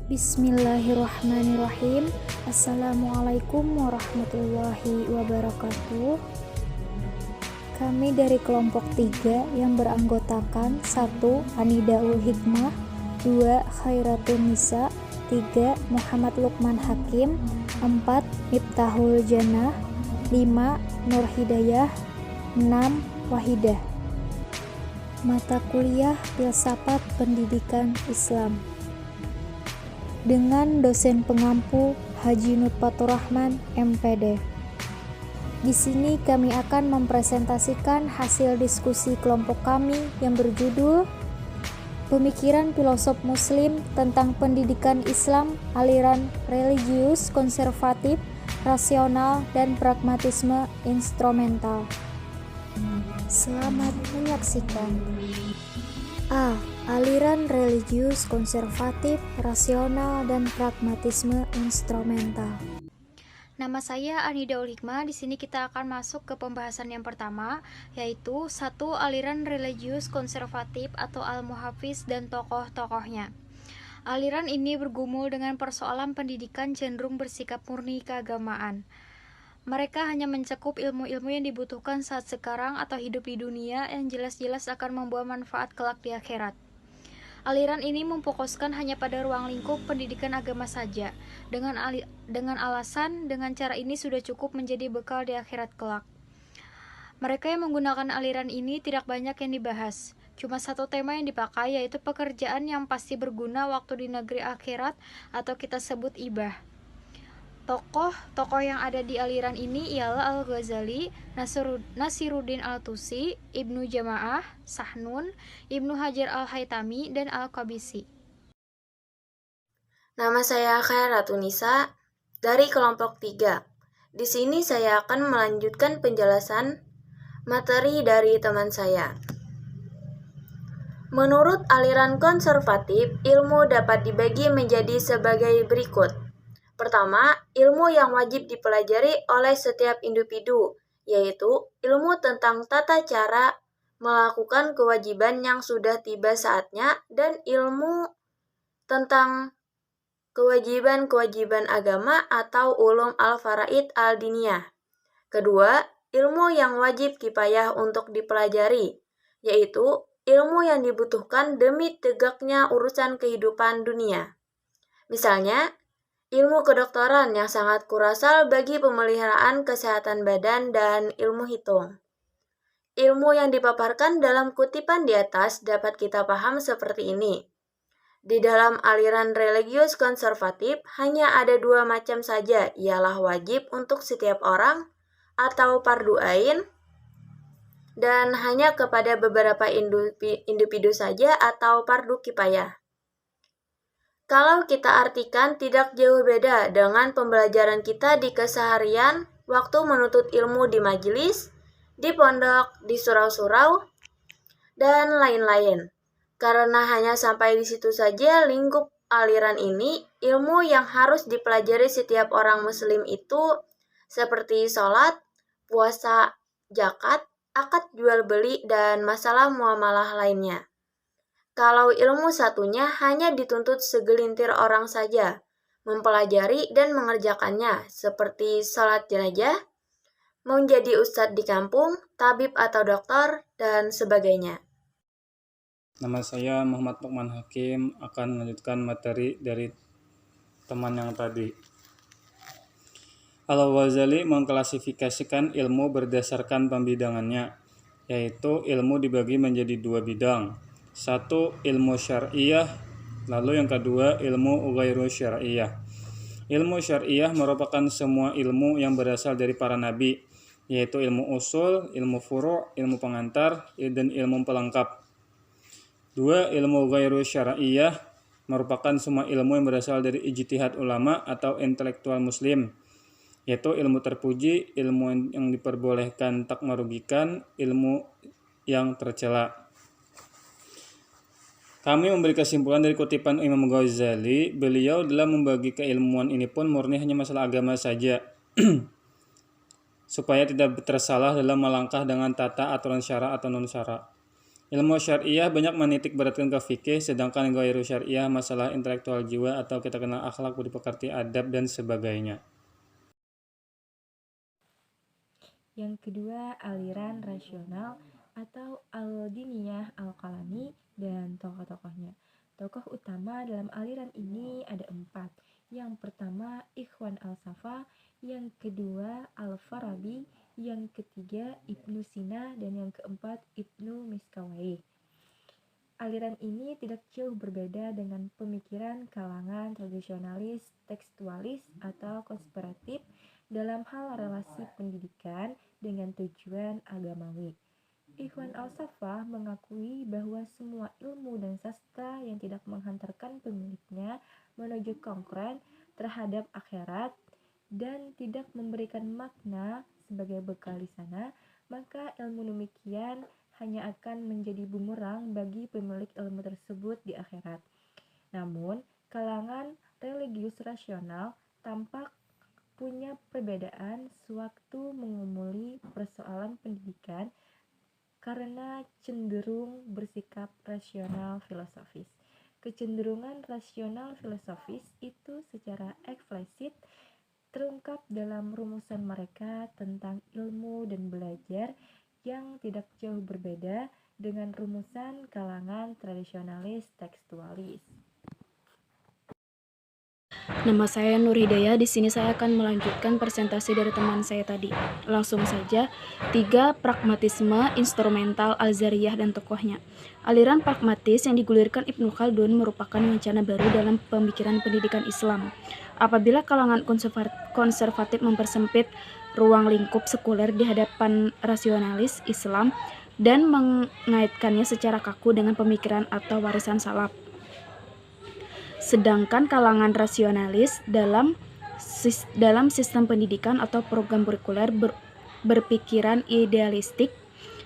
Bismillahirrahmanirrahim. Assalamualaikum warahmatullahi wabarakatuh. Kami dari kelompok 3 yang beranggotakan 1. Anidaul Hikmah, 2. Khairatul Nisa, 3. Muhammad Lukman Hakim, 4. Miftahul Jannah, 5. Nur Hidayah, 6. Wahidah. Mata kuliah Filsafat Pendidikan Islam dengan dosen pengampu Haji Nurfatur Rahman, MPD. Di sini kami akan mempresentasikan hasil diskusi kelompok kami yang berjudul Pemikiran Filosof Muslim tentang Pendidikan Islam, Aliran Religius Konservatif, Rasional, dan Pragmatisme Instrumental. Selamat menyaksikan. A. Aliran religius konservatif, rasional, dan pragmatisme instrumental. Nama saya Anidaul Hikmah. Di sini kita akan masuk ke pembahasan yang pertama, yaitu 1. Aliran religius konservatif atau Al-Muhafiz dan tokoh-tokohnya. Aliran ini bergumul dengan persoalan pendidikan cenderung bersikap murni keagamaan. Mereka hanya mencakup ilmu-ilmu yang dibutuhkan saat sekarang atau hidup di dunia yang jelas-jelas akan membawa manfaat kelak di akhirat. Aliran ini memfokuskan hanya pada ruang lingkup pendidikan agama saja, dengan alasan dengan cara ini sudah cukup menjadi bekal di akhirat kelak. Mereka yang menggunakan aliran ini tidak banyak yang dibahas. Cuma satu tema yang dipakai, yaitu pekerjaan yang pasti berguna waktu di negeri akhirat atau kita sebut ibah. Tokoh-tokoh yang ada di aliran ini ialah Al-Ghazali, Nasiruddin Al-Tusi, Ibnu Jamaah, Sahnun, Ibnu Hajar Al-Haytami, dan Al-Qabisi. Nama saya Khairatul Nisa dari kelompok 3. Di sini saya akan melanjutkan penjelasan materi dari teman saya. Menurut aliran konservatif, ilmu dapat dibagi menjadi sebagai berikut. Pertama, ilmu yang wajib dipelajari oleh setiap individu, yaitu ilmu tentang tata cara melakukan kewajiban yang sudah tiba saatnya dan ilmu tentang kewajiban-kewajiban agama atau ulum al-faraid al-diniyah. Kedua, ilmu yang wajib kifayah untuk dipelajari, yaitu ilmu yang dibutuhkan demi tegaknya urusan kehidupan dunia. Misalnya, ilmu kedokteran yang sangat kurasal bagi pemeliharaan kesehatan badan dan ilmu hitung. Ilmu yang dipaparkan dalam kutipan di atas dapat kita paham seperti ini. Di dalam aliran religius konservatif hanya ada 2 macam saja, ialah wajib untuk setiap orang atau fardu ain, dan hanya kepada beberapa individu saja atau fardu kifayah. Kalau kita artikan tidak jauh beda dengan pembelajaran kita di keseharian waktu menuntut ilmu di majelis, di pondok, di surau-surau, dan lain-lain. Karena hanya sampai di situ saja lingkup aliran ini, ilmu yang harus dipelajari setiap orang muslim itu seperti sholat, puasa, zakat, akad jual beli, dan masalah muamalah lainnya. Kalau ilmu satunya hanya dituntut segelintir orang saja, mempelajari dan mengerjakannya, seperti sholat jenazah, menjadi ustadz di kampung, tabib atau dokter, dan sebagainya. Nama saya Muhammad Lukman Hakim, akan melanjutkan materi dari teman yang tadi. Al-Ghazali mengklasifikasikan ilmu berdasarkan pembidangannya, yaitu ilmu dibagi menjadi 2 bidang. 1. Ilmu syariah, lalu yang kedua ilmu ghairu syariah. Ilmu syariah merupakan semua ilmu yang berasal dari para nabi, yaitu ilmu usul, ilmu furu', ilmu pengantar, dan ilmu pelengkap. 2. Ilmu ghairu syariah merupakan semua ilmu yang berasal dari ijtihad ulama atau intelektual muslim, yaitu ilmu terpuji, ilmu yang diperbolehkan tak merugikan, ilmu yang tercela. Kami memberi kesimpulan dari kutipan Imam Ghazali, beliau dalam membagi keilmuan ini pun murni hanya masalah agama saja, supaya tidak tersalah dalam melangkah dengan tata aturan syara atau non syara. Ilmu syariah banyak menitik beratkan ke fikih, sedangkan ghairu syariah masalah intelektual jiwa atau kita kenal akhlak, budi pekerti, adab, dan sebagainya. Yang kedua, aliran rasional atau al-diniyah al-kalami dan tokoh-tokohnya. Tokoh utama dalam aliran ini ada 4. Yang pertama, Ikhwan al-Safa, yang kedua, Al-Farabi, yang ketiga, Ibnu Sina, dan yang keempat, Ibnu Miskawayh. Aliran ini tidak jauh berbeda dengan pemikiran kalangan tradisionalis, tekstualis, atau konspiratif dalam hal relasi pendidikan dengan tujuan agamawi. Ikhwan al-Safa mengakui bahwa semua ilmu dan sastra yang tidak menghantarkan pemiliknya menuju konkret terhadap akhirat dan tidak memberikan makna sebagai bekal di sana, maka ilmu demikian hanya akan menjadi bumerang bagi pemilik ilmu tersebut di akhirat. Namun, kalangan religius rasional tampak punya perbedaan sewaktu mengumuli persoalan pendidikan karena cenderung bersikap rasional filosofis. Kecenderungan rasional filosofis itu secara eksplisit terungkap dalam rumusan mereka tentang ilmu dan belajar yang tidak jauh berbeda dengan rumusan kalangan tradisionalis tekstualis. Nama saya Nur Hidayah. Di sini saya akan melanjutkan presentasi dari teman saya tadi. Langsung saja, 3. Pragmatisme, instrumental, al-zariyah, dan tokohnya. Aliran pragmatis yang digulirkan Ibnu Khaldun merupakan wacana baru dalam pemikiran pendidikan Islam. Apabila kalangan konservatif mempersempit ruang lingkup sekuler di hadapan rasionalis Islam dan mengaitkannya secara kaku dengan pemikiran atau warisan salaf. Sedangkan kalangan rasionalis dalam sistem pendidikan atau program kurikuler berpikiran idealistik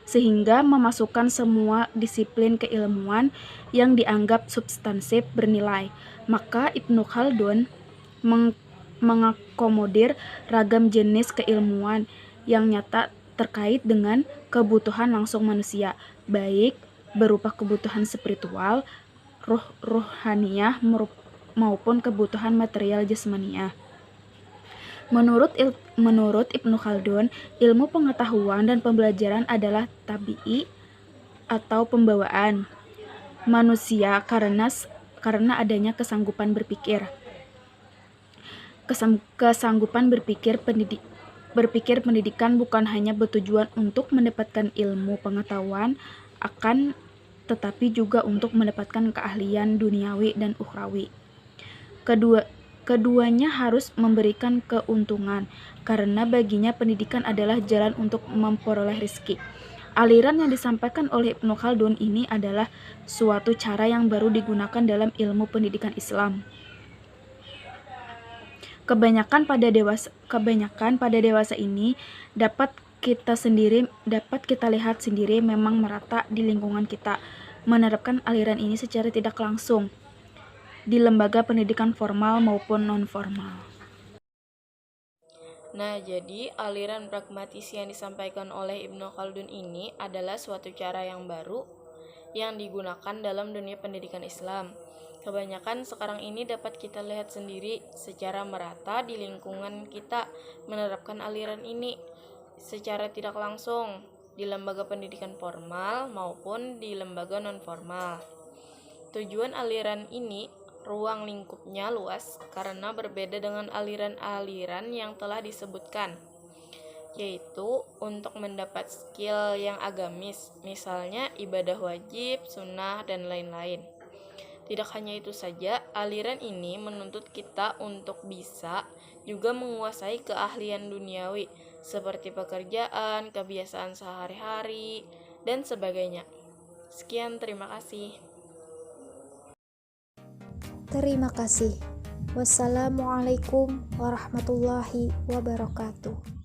sehingga memasukkan semua disiplin keilmuan yang dianggap substansif bernilai. Maka Ibnu Khaldun mengakomodir ragam jenis keilmuan yang nyata terkait dengan kebutuhan langsung manusia, baik berupa kebutuhan spiritual, rohaniyah maupun kebutuhan material jasmaniah. Menurut Ibnu Khaldun, ilmu pengetahuan dan pembelajaran adalah tabi'i atau pembawaan manusia karena adanya kesanggupan berpikir. Kesanggupan berpikir pendidikan bukan hanya bertujuan untuk mendapatkan ilmu pengetahuan akan tetapi juga untuk mendapatkan keahlian duniawi dan ukhrawi. Keduanya harus memberikan keuntungan, karena baginya pendidikan adalah jalan untuk memperoleh rezeki. Aliran yang disampaikan oleh Ibnu Khaldun ini adalah suatu cara yang baru digunakan dalam ilmu pendidikan Islam. Kebanyakan pada dewasa ini dapat kita lihat sendiri memang merata di lingkungan kita menerapkan aliran ini secara tidak langsung di lembaga pendidikan formal maupun non-formal. Nah, jadi aliran pragmatis yang disampaikan oleh Ibnu Khaldun ini adalah suatu cara yang baru yang digunakan dalam dunia pendidikan Islam. Kebanyakan sekarang ini dapat kita lihat sendiri secara merata di lingkungan kita menerapkan aliran ini secara tidak langsung di lembaga pendidikan formal maupun di lembaga non-formal. Tujuan aliran ini ruang lingkupnya luas karena berbeda dengan aliran-aliran yang telah disebutkan, yaitu untuk mendapat skill yang agamis, misalnya ibadah wajib, sunnah, dan lain-lain. Tidak hanya itu saja, aliran ini menuntut kita untuk bisa juga menguasai keahlian duniawi seperti pekerjaan, kebiasaan sehari-hari, dan sebagainya. Sekian, terima kasih. Terima kasih. Wassalamualaikum warahmatullahi wabarakatuh.